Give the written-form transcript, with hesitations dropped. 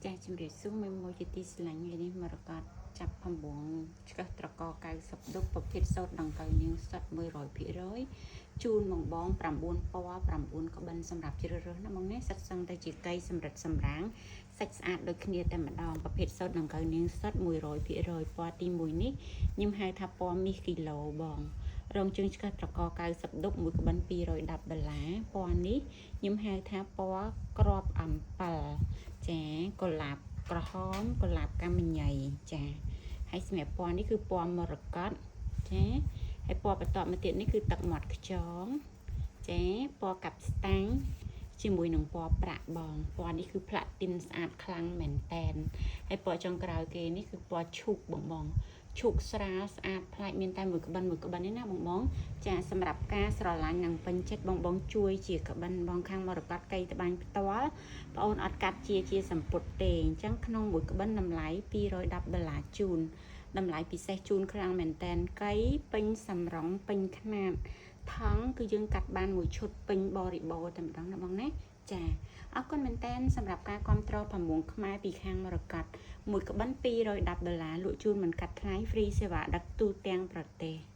ចាជំរាបសួរមេមួយជាទីស្រឡាញ់នេះមករកចាប់ 9 ឆ្កឹះត្រក90ដុបប្រភេទសូត្រដង្កូវនាងសុទ្ធ 100% ជូនបង9ពណ៌9ក្បិនសម្រាប់ជ្រើសរើសណាបងណាសិតសឹងតែជាកៃសម្រិតសម្រាំងសាច់ស្អាតដូចគ្នាតែម្ដងប្រភេទសូត្រដង្កូវនាងសុទ្ធ 100% ពណ៌ទី1នេះខ្ញុំហៅថាពណ៌មាសគីឡូបងរងជើងឆ្កឹះត្រក90ដុបមួយក្បិន$210ពណ៌នេះខ្ញុំហៅថាពណ៌ក្របអំពិលចាកុលាបក្រហមកុលាបកាមញីចាហើយសម្រាប់ពណ៌នេះគឺពណ៌មរកតចាហើយពណ៌បន្ទាប់មកទៀតនេះគឺទឹកមាត់ខ្យងចាពណ៌កាប់ស្តាំងជាមួយនឹងពណ៌ប្រាក់បងពណ៌នេះគឺផ្លាទីនស្អាតខ្លាំងមែនតែនហើយពណ៌ចុងក្រោយគេនេះគឺពណ៌ឈូកបងឈូកស្រាលស្អាតប្លែកមានតែមួយក្បិននេះណាបងចាសម្រាប់ការស្រឡាញ់និងពេញចិត្តបងជួយជាក្បិនបងខាងមរកតកៃត្បាញផ្ទាល់បងអូនអត់កាត់ជាសម្ពុតទេអញ្ចឹងក្នុងមួយក្បិនតម្លៃ$210ជូនតម្លៃពិសេសជូនខ្លាំងមែនតែនកៃពេញសម្រងពេញខ្នាតថង់គឺយើងកាត់បានមួយឈុតពេញបរិបូរតែម្ដងណាបងណាចាអរគុណមែនតែនសម្រាប់ការគ្រប់គ្រងប្រមូលខ្មែរពីខាងមរកតមួយក្បិន$210លក់ជូនមិនកាត់ថ្លៃហ្វ្រីសេវាដឹកទូទាំងប្រទេស